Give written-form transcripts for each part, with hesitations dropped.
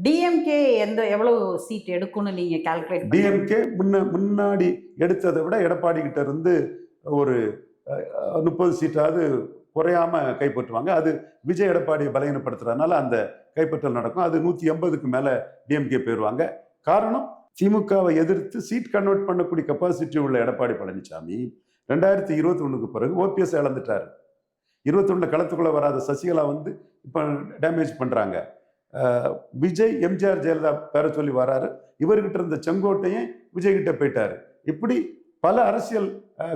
DMK எவ்வளவு seat எடுக்கும்னு நீங்க calculate DMK முன்னாடி எடுத்ததை விட எடப்பாடி கிட்ட இருந்து ஒரு 30 சீட்டாவது குறையாம கைப்பற்றுவாங்க. அது விஜய் எடப்பாடியை பலகீனப்படுத்துறதுனால அந்த கைப்பற்றல் நடக்கும். அது 180க்கு மேல டிஎம்கே போயிருவாங்க. காரணம், திமுகவை எதிர்த்து சீட் கன்வெர்ட் பண்ணக்கூடிய கெப்பாசிட்டி உள்ள எடப்பாடி பழனிசாமி 2021க்கு பிறகு ஓபிஎஸ் இழந்துட்டாரு. 21 களத்துக்குள்ள வராத சசிகலா வந்து இப்ப டேமேஜ் பண்றாங்க. விஜய் எம்ஜிஆர் ஜெயலலிதா பேர சொல்லி வராரு. இவர்கிட்ட இருந்த செங்கோட்டையும் விஜய் கிட்ட போயிட்டாரு. இப்படி பல அரசியல்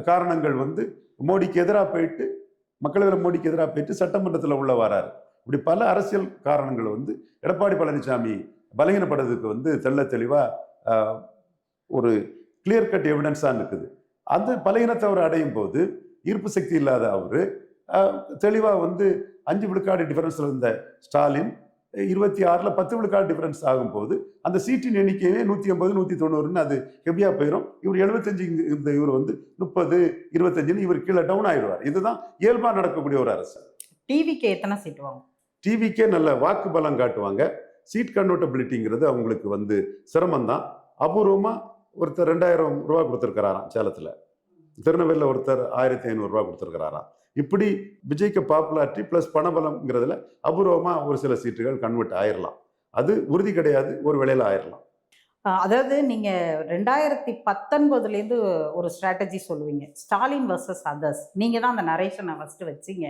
காரணங்கள் வந்து மோடிக்கு எதிராக போயிட்டு, மக்களவையில் மோடிக்கு எதிராக போயிட்டு சட்டமன்றத்தில் உள்ள வராரு. இப்படி பல அரசியல் காரணங்கள் வந்து எடப்பாடி பழனிசாமி பலகீனப்படுறதுக்கு வந்து தெள்ள தெளிவா ஒரு கிளியர் கட் எவிடன்ஸா இருக்குது. அந்த பலகீனத்தை அவர் அடையும் போது ஈர்ப்பு சக்தி இல்லாத அவரு தெளிவா வந்து 5 விழுக்காடு டிஃபரன்ஸ்ல இருந்த ஸ்டாலின் 26ல 10 விழுக்காடு டிஃபரன்ஸ் ஆகும்போது அந்த சீட்டின் எண்ணிக்கையே 180 190 அது ஹெவியா போயிடும். இவர் 75 இந்த இவர் வந்து 30 25 இவர் கீழே டவுன் ஆயிடுவார். இதுதான் இயல்பா நடக்கக்கூடிய ஒரு அரசு. டிவிக்கு எத்தனை சீட் வாங்கும்? டிவிக்கே நல்ல வாக்கு பலம் காட்டுவாங்க. சீட் கன்வெர்டபிலிட்டிங்கிறது அவங்களுக்கு வந்து சிரமம் தான். அபூர்வமா ஒருத்தர் 2000 ரூபா கொடுத்துருக்கிறாராம் சேலத்துல, திருநெல்வேலியில் ஒருத்தர் 1500 ரூபா கொடுத்துருக்கிறாராம். இப்படி விஜய்க்கு பாப்புலாரிட்டி பிளஸ் பணபலம்ங்கிறதுல அபூர்வமா ஒரு சில சீட்டுகள் கன்வெர்ட் ஆயிடலாம். அது உறுதி கிடையாது, ஒரு வேளையில ஆயிடலாம். அதாவது நீங்க 2019 ஒரு ஸ்ட்ராட்டஜி சொல்லுவீங்க, ஸ்டாலின் வர்சஸ் அதர்ஸ். நீங்க தான் அந்த நரேஷனை ஃபர்ஸ்ட் வச்சீங்க.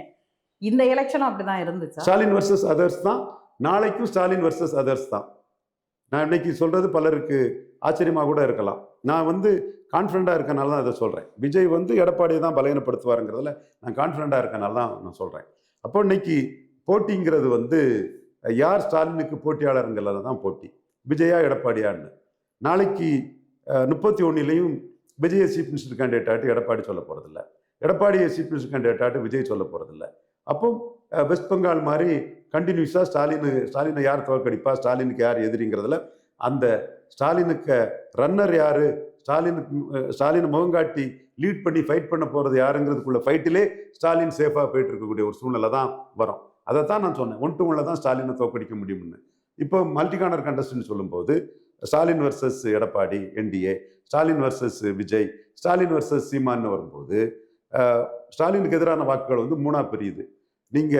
இந்த எலெக்ஷனும் அப்படிதான் இருந்துச்சு. ஸ்டாலின் வர்சஸ் அதர்ஸ் தான். நாளைக்கும் ஸ்டாலின் வர்சஸ் அதர்ஸ் தான். நான் இன்னைக்கு சொல்றது பலருக்கு ஆச்சரியமா கூட இருக்கலாம். நான் வந்து கான்ஃபிடண்டா இருக்கனால தான் அதை சொல்றேன். விஜய் வந்து எடப்பாடியை தான் பலகீனப்படுத்துவாருங்கிறதுல நான் கான்ஃபிடண்டா இருக்கனால தான் நான் சொல்றேன். அப்போ இன்னைக்கு போட்டிங்கிறது வந்து யார் ஸ்டாலினுக்கு போட்டியாளருங்கிறத தான் போட்டி. விஜயா எடப்பாடியான்னு. நாளைக்கு 31லையும் விஜய சீஃப் மினிஸ்டர் கேண்டிடேட் ஆட்டு எடப்பாடி சொல்ல போறதில்லை, எடப்பாடியை சீஃப் மினிஸ்டர் கேண்டிடேட் ஆட்டு விஜய் சொல்ல போறதில்லை. அப்போ வெஸ்ட் பெங்கால் மாதிரி கண்டினியூஸா ஸ்டாலினை யார் தோற்கடிப்பா, ஸ்டாலினுக்கு யார் எதிரிங்கிறதுல அந்த ஸ்டாலினுக்கு ரன்னர் யாரு, ஸ்டாலினை முகங்காட்டி லீட் பண்ணி ஃபைட் பண்ண போறது யாருங்கிறதுக்குள்ள ஃபைட்டிலே ஸ்டாலின் சேஃபா போயிட்டு இருக்கக்கூடிய ஒரு சூழ்நிலை தான் வரும். அதைத்தான் நான் சொன்னேன், 1 to 1 தான் ஸ்டாலினை தோற்கடிக்க முடியும்னு. இப்போ மல்டி கார்னர் கண்டஸ்ட்னு சொல்லும்போது Stalin versus Edappadi NDA, Stalin versus Vijay, Stalin versus சீமான்னு வரும்போது ஸ்டாலினுக்கு எதிரான வாக்குகள் வந்து 3ஆ பிரியுது. நீங்க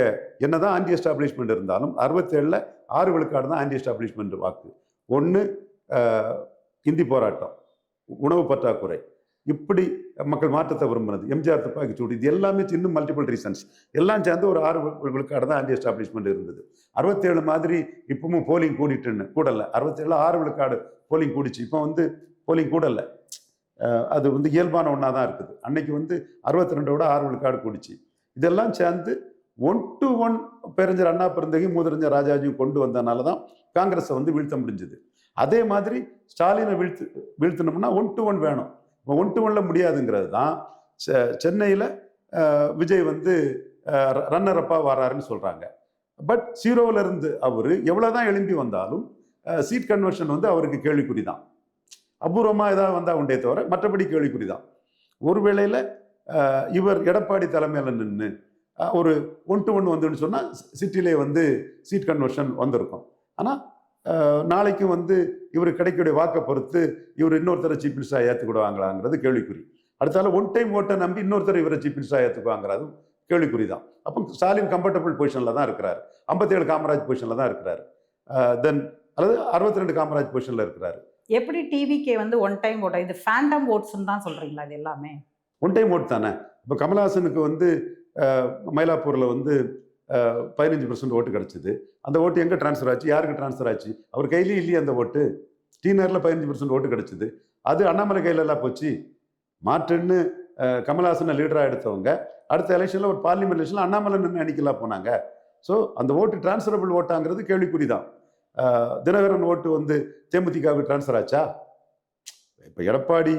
என்னதான் ஆன்டி எஸ்டாப்ளிஷ்மெண்ட் இருந்தாலும் 67ல் 6 விழுக்காடு தான் ஆன்டி எஸ்டாப்ளிஷ்மெண்ட் வாக்கு. 1 இந்தி போராட்டம், உணவு பற்றாக்குறை, இப்படி மக்கள் மாற்றத்தை விரும்புனது, எம்ஜிஆர் துப்பாக்கி சூடு, இது எல்லாமே இன்னும் மல்டிபிள் ரீசன்ஸ் எல்லாம் சேர்ந்து ஒரு 6 விழுக்காடு தான் ஆன்டி எஸ்டாப்ளிஷ்மெண்ட் இருந்தது. 67 மாதிரி இப்பவும் போலிங் கூடிட்டுன்னு கூடல. 67 6 விழுக்காடு போலிங் கூடிச்சு. இப்போ வந்து போலிங் கூடல. அது வந்து இயல்பான ஒன்றா தான் இருக்குது. அன்னைக்கு வந்து 62 6 விழுக்காடு கூடிச்சு. இதெல்லாம் சேர்ந்து 1 to 1 பேரறிஞர் அண்ணா பெருந்தகையும் மூதறிஞர் ராஜாஜியும் கொண்டு வந்தனால தான் காங்கிரஸை வந்து வீழ்த்த முடிஞ்சது. அதே மாதிரி ஸ்டாலினை வீழ்த்தணும்னா 1 to 1 வேணும். 1 to 1ல முடியாதுங்கிறது தான் சென்னையில் விஜய் வந்து ரன்னர் அப்பா வராருன்னு சொல்றாங்க. பட் 0ல இருந்து அவர் எவ்வளவுதான் எழும்பி வந்தாலும் சீட் கன்வர்ஷன் வந்து அவருக்கு கேள்விக்குறி தான். அபூர்வமா ஏதாவது வந்தா உண்டே தவிர மற்றபடி கேள்விக்குறி தான். ஒரு வேளையில இவர் எடப்பாடி தலைமையில் நின்று ஒரு 1 to 1 வந்துன்னு சொன்னா சிட்டிலே வந்து சீட் கன்வர்ஷன் வந்திருக்கும். ஆனா நாளைக்கும் வந்து இவர் கிடைக்கக்கூடிய வாக்கை பொறுத்து இவர் இன்னொருத்தரை சீஃப் மினிஸ்டரா ஏற்றுக்கிடுவாங்களாங்கிறது கேள்விக்குறி. அடுத்தால 1 டைம் ஓட்டை நம்பி இன்னொருத்தர் இவரை சீஃப் மினிஸ்டரா ஏற்றுக்குவாங்கிறது கேள்விக்குறி தான். அப்போ ஸ்டாலின் கம்ஃபர்டபுள் பொசிஷன்ல தான் இருக்கிறாரு. 57 காமராஜ் பொசிஷன்ல தான் இருக்கிறாரு. தென் அதாவது 62 காமராஜ் பொசிஷன்ல இருக்கிறாரு. எப்படி டிவிக்கே வந்து 1 டைம் ஓட்டா, இது ஃபேண்டம் ஓட்ஸ்ன்னு தான் சொல்றீங்களா? இது எல்லாமே 1 டைம் ஓட் தானே. இப்போ கமல்ஹாசனுக்கு வந்து மயிலாப்பூர்ல வந்து 15% ஓட்டு கிடைச்சது. அந்த ஓட்டு எங்க டிரான்ஸ்ஃபர் ஆச்சு, யாருக்கு டிரான்ஸ்ஃபர் ஆச்சு? அவர் கையிலேயே இல்லையே அந்த ஓட்டு. டீனர்ல 15% ஓட்டு கிடைச்சது. அது அண்ணாமலை கையில எல்லாம் போச்சு. மாற்றுன்னு கமல்ஹாசனை லீடரா எடுத்தவங்க அடுத்த எலெக்ஷன்ல ஒரு பார்லிமெண்ட் எலெக்ஷன்ல அண்ணாமலை நின்று அணிக்கலாம் போனாங்க. ஸோ அந்த ஓட்டு டிரான்ஸ்ஃபரபிள் ஓட்டாங்கிறது கேள்விக்குறி தான். தினகரன் ஓட்டு வந்து தேமுதிகவுக்கு டிரான்ஸ்ஃபர் ஆச்சா? இப்போ எடப்பாடி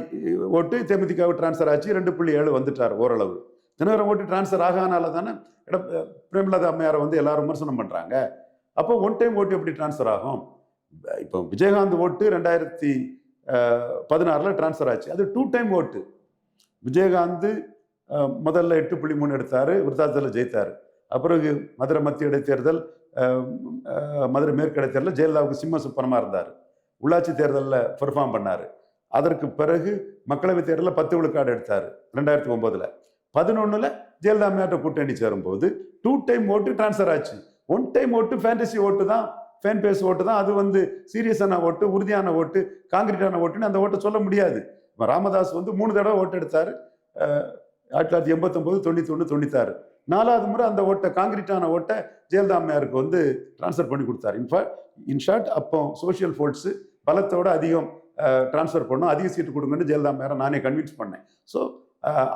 ஓட்டு தேமுதிகவுக்கு டிரான்ஸ்ஃபர் ஆச்சு, 2.7 வந்துட்டார் ஓரளவு. தினகரன் ஓட்டு டிரான்ஸ்ஃபர் ஆகாதனால தானே பிரேமலதா அம்மையாரை வந்து எல்லாரும் விமர்சனம் பண்றாங்க. அப்போ 1 டைம் ஓட்டு எப்படி டிரான்ஸ்ஃபர் ஆகும்? இப்போ விஜயகாந்த் ஓட்டு 2016ல் டிரான்ஸ்ஃபர் ஆச்சு. அது 2 டைம் ஓட்டு. விஜயகாந்த் முதல்ல 8.3 எடுத்தாரு, விருத்தாச்சலத்தில் ஜெயித்தாரு. பிறகு மதுரை மத்திய இடைத்தேர்தல், மதுரை மேற்கு இடைத்தேர்தல் ஜெயலலிதாவுக்கு சிம்ம சுப்பனமாக இருந்தார். உள்ளாட்சி தேர்தலில் பெர்ஃபார்ம் பண்ணார். அதற்கு பிறகு மக்களவைத் தேர்தலில் 10 விழுக்காடு எடுத்தார் 2009. 11 ஜெயலலிதா அம்மையார்ட்ட கூட்டணி சேரும்போது 2 டைம் ஓட்டு டிரான்ஸ்ஃபர் ஆச்சு. 1 டைம் ஓட்டு ஃபேண்டசி ஓட்டு தான், ஃபேன் பேஸ் ஓட்டு தான். அது சீரியஸான ஓட்டு, உறுதியான ஓட்டு, காங்கிரீட்டான ஓட்டுன்னு அந்த ஓட்டை சொல்ல முடியாது. ராமதாஸ் 3 தடவை ஓட்டு எடுத்தார். 1989, 91, 96. 4வது முறை அந்த ஓட்டை, காங்கிரீட்டான ஓட்டை ஜெயலலிதா அம்மையாருக்கு டிரான்ஸ்ஃபர் பண்ணி கொடுத்தார். இன்ஷார்ட் அப்போ சோஷியல் ஃபோர்ட்ஸு பலத்தோட அதிகம் டிரான்ஸ்ஃபர் பண்ணோம், அதிக சீட்டு கொடுங்கன்னு ஜெயலலிதா அம்மையாரை நானே கன்வின்ஸ் பண்ணேன். ஸோ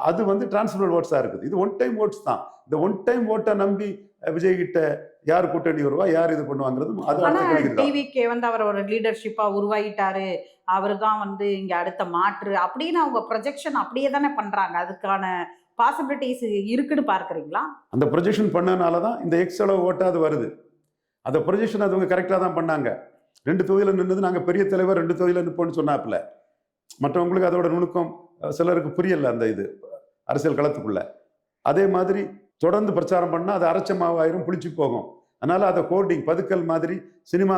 அது டிரான்ஸ்ஃபர் ஓட்ஸாக இருக்குது. இது 1 டைம் ஓட்ஸ் தான். இந்த 1 டைம் ஓட்டை நம்பி விஜய் கிட்ட யார் கூட்டணி வருவா, யார் இது பண்ணுவாங்கிறது டிவிகே அவர் ஒரு லீடர்ஷிப்பா உருவாகிட்டாரு, அவர் தான் இங்க அடுத்த மாற்று அப்படின்னு அவங்க ப்ரொஜெக்ஷன் அப்படியே தானே பண்றாங்க. அதுக்கான பாசிபிலிட்டிஸ் இருக்குன்னு பார்க்குறீங்களா? அந்த ப்ரொஜெக்ஷன் பண்ணனால தான் இந்த எக்ஸ் அளவு ஓட்டாது வருது. அந்த ப்ரொஜெக்ஷன் அவங்க கரெக்டாக தான் பண்ணாங்க. 2 தொகுதியில் நின்றது, நாங்கள் பெரிய தலைவர் 2 தொகுதியில் நிற்போம்னு சொன்னாப்புல. மற்றவங்களுக்கு அதோட நுணுக்கம் சிலருக்கு புரியல அந்த இது அரசியல் களத்துக்குள்ள. அதே மாதிரி தொடர்ந்து பிரச்சாரம் பண்ணால் அது அரைச்ச மாவாயிரும், புளிச்சு போகும். அதனால அதை கோடிங் பதுக்கல் மாதிரி சினிமா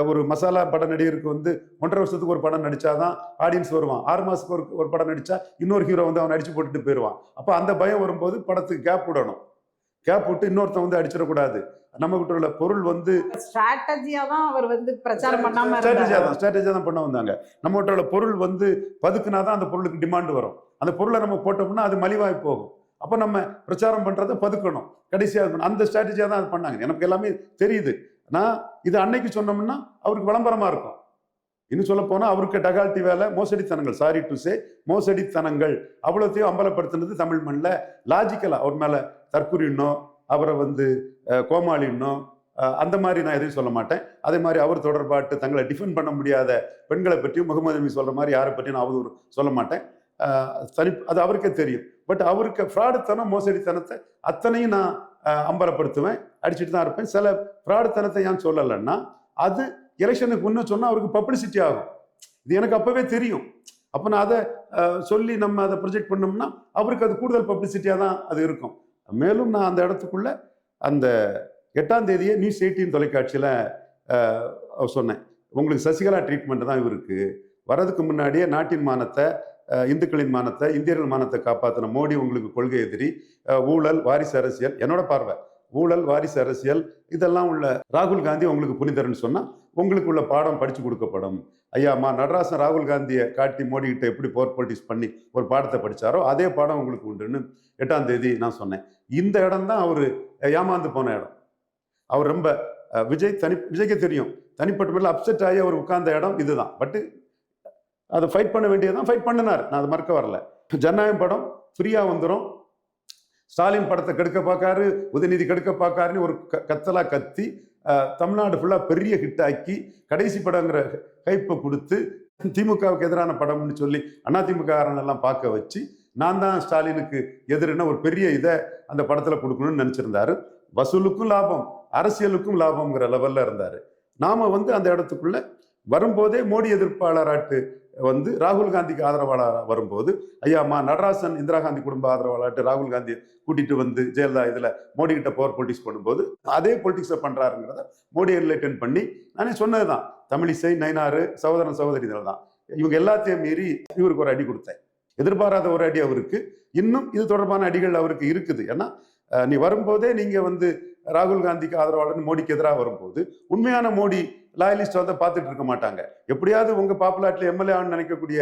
ஒரு மசாலா பட நடிகருக்கு 1.5 வருஷத்துக்கு ஒரு படம் நடிச்சாதான் ஆடியன்ஸ் வருவான். 6 மாசத்துக்கு ஒரு படம் நடிச்சா இன்னொரு ஹீரோ அவன் அடிச்சு போட்டுட்டு போயிடுவான். அப்போ அந்த பயம் வரும்போது படத்துக்கு கேப் விடணும். கேப் விட்டு இன்னொருத்தன் அடிச்சிடக்கூடாது. நம்ம கிட்ட உள்ள பொருள் ஸ்ட்ராட்டஜியா தான் அவர் பிரச்சாரம் பண்ணாம ஸ்ட்ராட்டஜியா தான் பண்ண வந்தாங்க. நம்ம கிட்ட உள்ள பொருள் பதுக்குனாதான் அந்த பொருளுக்கு டிமாண்ட் வரும். அந்த பொருளை நம்ம போட்டோம்னா அது மலிவாய் போகும். அப்போ நம்ம பிரச்சாரம் பண்றதை பதுக்கணும், கடைசியாக இருக்கணும். அந்த ஸ்ட்ராட்டஜியா தான் அது பண்ணாங்க. எனக்கு எல்லாமே தெரியுது. நான் இது அன்னைக்கு சொன்னோம்னா அவருக்கு விளம்பரமா இருக்கும். இன்னும் சொல்ல போனா அவருக்கு டகால்ட்டி வேலை, மோசடித்தனங்கள், சாரி டு சே மோசடித்தனங்கள் அவ்வளோத்தையும் அம்பலப்படுத்தினது தமிழ் மண்ணில். லாஜிக்கலா அவர் மேல தற்குறின்னோ, அவரை கோமாளின்னோ அந்த மாதிரி நான் எதையும் சொல்ல மாட்டேன். அதே மாதிரி அவர் தொடர்பாட்டு தங்களை டிஃபெண்ட் பண்ண முடியாத பெண்களை பற்றியும் முகமது நபி சொல்ற மாதிரி யாரை பற்றியும் நான் அவதூறு சொல்ல மாட்டேன். அது அவருக்கே தெரியும். பட் அவருக்கு ஃப்ராடுத்தனம், மோசடித்தனத்தை அத்தனையும் நான் அம்பலப்படுத்துவேன், அடிச்சுட்டு தான் இருப்பேன். சில ஃப்ராடுத்தனத்தை ஏன் சொல்லலைன்னா அது எலெக்ஷனுக்கு முன்ன சொன்னா அவருக்கு பப்ளிசிட்டி ஆகும். இது எனக்கு அப்பவே தெரியும். அப்போ நான் அதை சொல்லி நம்ம அதை ப்ரொஜெக்ட் பண்ணோம்னா அவருக்கு அது கூடுதல் பப்ளிசிட்டியாக தான் அது இருக்கும். மேலும் நான் அந்த இடத்துக்குள்ள அந்த 8ஆம் தேதியே நியூஸ் 18 தொலைக்காட்சியில் சொன்னேன், உங்களுக்கு சசிகலா ட்ரீட்மெண்ட் தான் இவருக்கு. வரதுக்கு முன்னாடியே நாட்டின் மானத்தை, இந்துக்களின் மானத்தை, இந்தியர்கள் மானத்தை காப்பாற்றின மோடி உங்களுக்கு கொள்கை எதிரி, ஊழல் வாரிசு அரசியல், என்னோட பார்வை ஊழல் வாரிசு அரசியல் இதெல்லாம் உள்ள ராகுல் காந்தி உங்களுக்கு புனிதர்னு சொன்னால் உங்களுக்கு உள்ள பாடம் படித்து கொடுக்கப்படும். ஐயாம்மா நடராசன் ராகுல் காந்தியை காட்டி மோடி கிட்ட எப்படி பவர் பாலிட்டிக்ஸ் பண்ணி ஒரு பாடத்தை படித்தாரோ அதே பாடம் உங்களுக்கு உண்டுன்னு 8ஆம் தேதி நான் சொன்னேன். இந்த இடம் தான் அவர் ஏமாந்து போன இடம். அவர் ரொம்ப விஜய்க்கு தெரியும், தனிப்பட்ட முறையில் அப்செட் ஆகி அவர் உட்கார்ந்த இடம் இதுதான். பட்டு அதை ஃபைட் பண்ண வேண்டியதான், ஃபைட் பண்ணினார். நான் அதை மறக்க வரல. ஜனநாயகம் படம் ஃப்ரீயாக வந்துடும், ஸ்டாலின் படத்தை கெடுக்க பார்க்காரு, உதயநிதி கெடுக்க பார்க்காருன்னு ஒரு கத்தலா கத்தி தமிழ்நாடு ஃபுல்லாக பெரிய ஹிட் ஆக்கி கடைசி படங்கிற ஹைப்பை கொடுத்து திமுகவுக்கு எதிரான படம்னு சொல்லி அதிமுக எல்லாம் பார்க்க வச்சு நான் தான் ஸ்டாலினுக்கு எதிரான ஒரு பெரிய இதை அந்த படத்தில் கொடுக்கணும்னு நினச்சிருந்தாரு. வசூலுக்கும் லாபம், அரசியலுக்கும் லாபம்ங்கிற லெவலில் இருந்தார். நாம அந்த இடத்துக்குள்ள வரும்போதே மோடி எதிர்ப்பாளராட்டு ராகுல் காந்திக்கு ஆதரவாளர் வரும்போது ஐயாம்மா நடராசன் இந்திரா காந்தி குடும்ப ஆதரவாளர்ட்டு ராகுல் காந்தியை கூட்டிட்டு ஜெயலலிதா இதுல மோடி கிட்ட பவர் பொலிட்டிக்ஸ் பண்ணும்போது அதே பொலிட்டிக்ஸை பண்றாருங்கிறத மோடியை ரிலேட்டன் பண்ணி நானே சொன்னதுதான். தமிழிசை, நயினாறு, சகோதரன் சகோதரி இதில் தான் இவங்க எல்லாத்தையும் மீறி இவருக்கு ஒரு அடி கொடுத்தேன். எதிர்பாராத ஒரு அடி அவருக்கு. இன்னும் இது தொடர்பான அடிகள் அவருக்கு இருக்குது. ஏன்னா நீ வரும்போதே நீங்க ராகுல் காந்திக்கு ஆதரவாளர் மோடிக்கு எதிராக வரும்போது உண்மையான மோடி லாயலிஸ்ட் பார்த்துட்டு இருக்க மாட்டாங்க. எப்படியாவது உங்க பாப்புலாட்டில் எம்எல்ஏ ஆன்னு நினைக்கக்கூடிய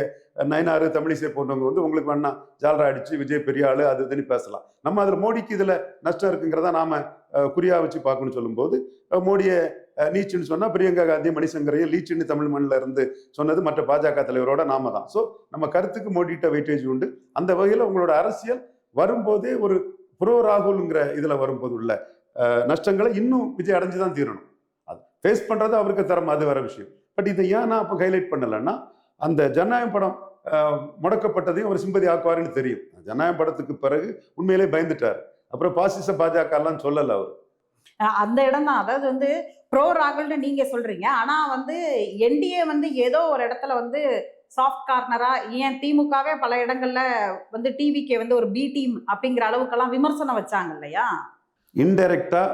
நயினாறு, தமிழிசை போன்றவங்க உங்களுக்கு வேணா ஜாலரா அடிச்சு விஜய் பெரிய ஆளு அது இதுன்னு பேசலாம். நம்ம அதுல மோடிக்கு இதுல நஷ்டம் இருக்குங்கிறத நாம குறியா வச்சு பார்க்கணும்னு சொல்லும்போது மோடியை நீச்சுன்னு சொன்னா பிரியங்கா காந்தி, மணிசங்கரையும் லீச்சுன்னு தமிழ் மண்ணில் இருந்து சொன்னது மற்ற பாஜக தலைவரோட நாம தான். ஸோ நம்ம கருத்துக்கு மோடிட்ட வெயிட்டேஜ் உண்டு. அந்த வகையில் உங்களோட அரசியல் வரும்போதே ஒரு ப்ரோ ராகுல்ங்கிற இதுல வரும்போது உள்ள நஷ்டங்களை இன்னும் விஜய் அடைஞ்சுதான் தீரணும். அது ஃபேஸ் பண்றது அவருக்கு தரம், அது வர விஷயம். பட் இதை ஏன் நான் அப்போ ஹைலைட் பண்ணலைன்னா அந்த ஜனநாயகம் படம் முடக்கப்பட்டதையும் ஒரு சிம்பதி ஆக்குவாருன்னு தெரியும். ஜனநாயகம் படத்துக்கு பிறகு உண்மையிலே பயந்துட்டார். அப்புறம் பாசிச பாஜக எல்லாம் சொல்லல அவர். அந்த இடம் தான். அதாவது ப்ரோ ராகுல்னு நீங்க சொல்றீங்க, ஆனா என்டிஏ ஏதோ ஒரு இடத்துல சாஃப்ட் கார்னரா, ஏன் திமுகவே பல இடங்கள்ல டிவிக்கு ஒரு பி டீம் அப்படிங்கிற அளவுக்கெல்லாம் விமர்சனம் வச்சாங்க இல்லையா? இன்டைரக்டாக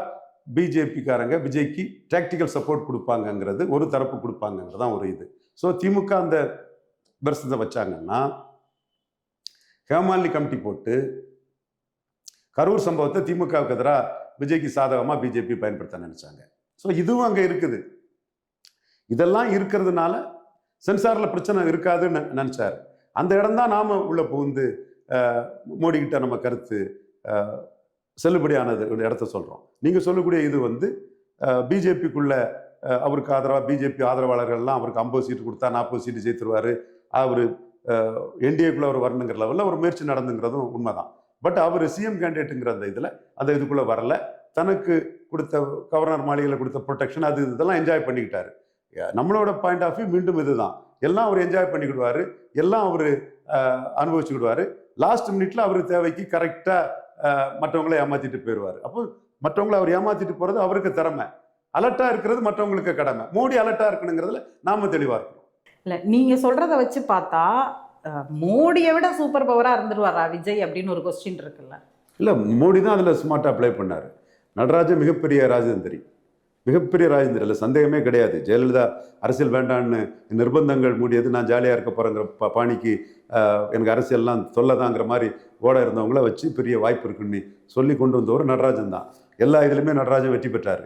பிஜேபிக்காரங்க விஜய்க்கு டாக்டிக்கல் சப்போர்ட் கொடுப்பாங்கங்கிறது, ஒரு தரப்பு கொடுப்பாங்கங்கிறது தான் ஒரு இது. ஸோ திமுக அந்த வருஷத்தை வச்சாங்கன்னா ஹேமாலினி கமிட்டி போட்டு கரூர் சம்பவத்தை திமுகவுக்கு எதிராக விஜய்க்கு சாதகமாக பிஜேபி பயன்படுத்த நினைச்சாங்க. ஸோ இதுவும் அங்கே இருக்குது. இதெல்லாம் இருக்கிறதுனால சென்சாரில் பிரச்சனை இருக்காதுன்னு நினைச்சாரு. அந்த இடம் தான் நாம உள்ள புகுந்து மோடி கிட்ட நம்ம கருத்து செல்லுபடியானது இடத்த சொல்றோம். நீங்க சொல்லக்கூடிய இது வந்து பிஜேபிக்குள்ள அவருக்கு ஆதரவா பிஜேபி ஆதரவாளர்கள்லாம் அவருக்கு 50 சீட்டு கொடுத்தா 40 சீட்டு ஜெயித்துருவாரு, அவர் என்டிஏக்குள்ள அவர் வரணுங்கிற லெவலில் ஒரு முயற்சி நடந்துங்கிறதும் உண்மைதான். பட் அவர் சிஎம் கேண்டிடேட்டுங்கிற அந்த இதில் அந்த இதுக்குள்ள வரல. தனக்கு கொடுத்த கவர்னர் மாளிகையில் கொடுத்த ப்ரொடெக்ஷன் அது இதெல்லாம் என்ஜாய் பண்ணிக்கிட்டாரு. நம்மளோட பாயிண்ட் ஆஃப் வியூ மீண்டும் இதுதான். எல்லாம் அவர் என்ஜாய் பண்ணிக்கிடுவாரு, எல்லாம் அவர் அனுபவிச்சுக்கிடுவாரு. லாஸ்ட் மினிட்ல அவர் தேவைக்கு கரெக்டாக மற்றவங்களை ஏமாத்திட்டு போயிடுவார். அப்போ மற்றவங்களை அவர் ஏமாத்திட்டு போறது அவருக்கு திறமை, அலர்ட்டா இருக்கிறது மற்றவங்களுக்கு கடமை. மோடி அலர்ட்டா இருக்கணுங்கிறதுல நாம தெளிவா இருக்கணும். இல்ல நீங்க சொல்றத வச்சு பார்த்தா மோடியை விட சூப்பர் பவரா இருந்துருவாரா விஜய் அப்படின்னு ஒரு கொஸ்டின் இருக்குல்ல. இல்ல மோடி தான் அதுல ஸ்மார்ட்டா அப்ளை பண்ணாரு. நடராஜன் மிகப்பெரிய ராஜதந்திரி, மிகப்பெரிய ராஜேந்திர, இல்லை சந்தேகமே கிடையாது. ஜெயலலிதா அரசியல் வேண்டான்னு நிர்பந்தங்கள் மூடியது, நான் ஜாலியாக இருக்க போகிறேங்கிற பாணிக்கு எனக்கு அரசியல்லாம் தொல்லதாங்கிற மாதிரி ஓட இருந்தவங்கள வச்சு பெரிய வாய்ப்பு இருக்குன்னு சொல்லி கொண்டு வந்தவர் நடராஜன் தான். எல்லா இதுலையுமே நடராஜன் வெற்றி பெற்றார்.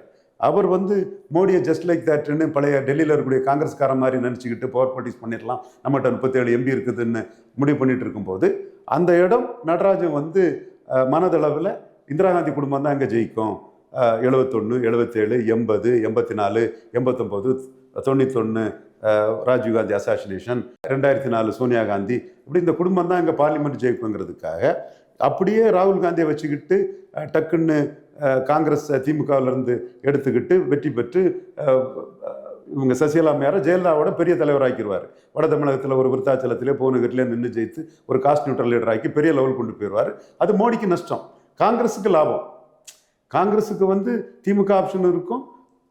அவர் வந்து மோடியை ஜஸ்ட் லைக் தட்னு பழைய டெல்லியில் இருக்கக்கூடிய காங்கிரஸ்காரன் மாதிரி நினச்சிக்கிட்டு பவர் பார்ட்டிஸ் பண்ணிடலாம், நம்மகிட்ட 37 எம்பி இருக்குதுன்னு முடிவு பண்ணிட்டு இருக்கும்போது அந்த இடம் நடராஜன் வந்து மனதளவில் இந்திரா காந்தி குடும்பம் தான் அங்கே ஜெயிக்கும். 71, 77, 80, 84, 89, 91 ராஜீவ்காந்தி அசாசினேஷன், 2004 சோனியா காந்தி, இப்படி இந்த குடும்பம் தான் இங்கே பார்லிமெண்ட் ஜெயிக்குங்கிறதுக்காக அப்படியே ராகுல் காந்தியை வச்சுக்கிட்டு டக்குன்னு காங்கிரஸ் திமுகவிலிருந்து எடுத்துக்கிட்டு வெற்றி பெற்று இவங்க சசிகலா மேயரை ஜெயலலிதாவோட பெரிய தலைவராக்கிடுவார். வட தமிழகத்தில் ஒரு விருத்தாச்சலத்திலே பூநகரிலே நின்று ஜெயித்து ஒரு காஸ்ட் நியூட்ரல் லீடர் ஆக்கி பெரிய லெவல் கொண்டு போயிடுவார். அது மோடிக்கு நஷ்டம், காங்கிரஸுக்கு லாபம். காங்கிரஸுக்கு வந்து திமுக ஆப்ஷன் இருக்கும்,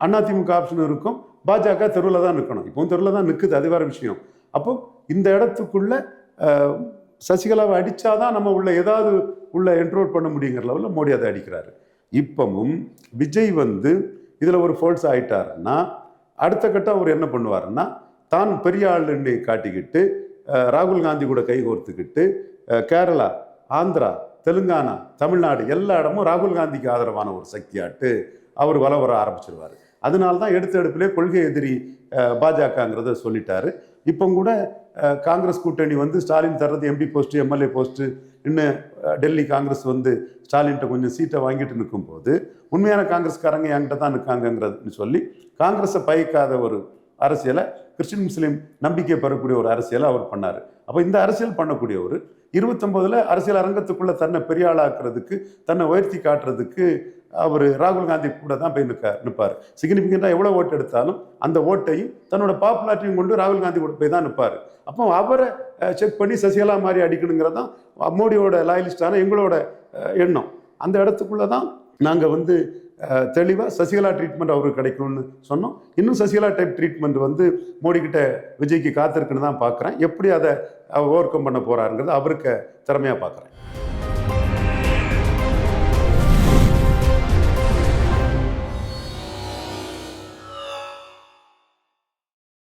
அண்ணா திமுக ஆப்ஷன் இருக்கும், பாஜக தெருவில் தான் நிற்கணும். இப்போ தெருவில் தான் நிற்குது, அது வேற விஷயம். அப்போ இந்த இடத்துக்குள்ள சசிகலாவை அடித்தாதான் நம்ம உள்ள ஏதாவது உள்ள என்ட்ரோல் பண்ண முடியுங்கிற லெவலில் மோடி அதை அடிக்கிறாரு. இப்பவும் விஜய் வந்து இதில் ஒரு ஃபால்ஸ் ஆயிட்டாருன்னா அடுத்த கட்டம் அவர் என்ன பண்ணுவாருன்னா, தான் பெரிய ஆளுன்னு காட்டிக்கிட்டு ராகுல் காந்தி கூட கை கோர்த்துக்கிட்டு கேரளா, ஆந்திரா, தெலுங்கானா, தமிழ்நாடு எல்லா இடமும் ராகுல் காந்திக்கு ஆதரவான ஒரு சக்தியாட்டு அவர் வல வர ஆரம்பிச்சிருவார். அதனால தான் எடுத்த எடுப்பிலே கொள்கை எதிரி பாஜகங்கிறத சொல்லிட்டாரு. இப்போ கூட காங்கிரஸ் கூட்டணி வந்து ஸ்டாலின் தர்றது எம்பி போஸ்ட்டு, எம்எல்ஏ போஸ்ட்டு, இன்னும் டெல்லி காங்கிரஸ் வந்து ஸ்டாலின்கிட்ட கொஞ்சம் சீட்டை வாங்கிட்டு நிற்கும்போது உண்மையான காங்கிரஸ்காரங்க என்கிட்ட தான் நிற்காங்கங்கிறதுன்னு சொல்லி காங்கிரஸை பயக்காத ஒரு அரசியலை, கிறிஸ்டின் முஸ்லீம் நம்பிக்கை பெறக்கூடிய ஒரு அரசியலை அவர் பண்ணார். அப்போ இந்த அரசியல் பண்ணக்கூடிய ஒரு 29 அரசியல் அரங்கத்துக்குள்ள தன்னை பெரிய ஆளாக்குறதுக்கு, தன்னை உயர்த்தி காட்டுறதுக்கு அவர் ராகுல் காந்தி கூட தான் போய் நிற்பார். சிக்னிஃபிகண்டாக எவ்வளோ ஓட்டு எடுத்தாலும் அந்த ஓட்டையும் தன்னோட பாப்புலாரிட்டியும் கொண்டு ராகுல் காந்தி கூட போய் தான் நிற்பார். அப்போ அவரை செக் பண்ணி சசிகலா மாதிரி அடிக்கணுங்கிறது தான் மோடியோட லாயலிஸ்டான எங்களோட எண்ணம். அந்த இடத்துக்குள்ள தான் நாங்கள் வந்து தெளிவாக சசிகலா ட்ரீட்மெண்ட் அவருக்கு கிடைக்கும்னு சொன்னோம். இன்னும் சசிகலா டைப் ட்ரீட்மெண்ட் வந்து மோடி கிட்ட விஜய்க்கு காத்திருக்குன்னு தான் பார்க்குறேன். எப்படி அதை ஓவர் கம் பண்ண போகிறாருங்கிறது அவருக்கு திறமையாக பார்க்குறேன்.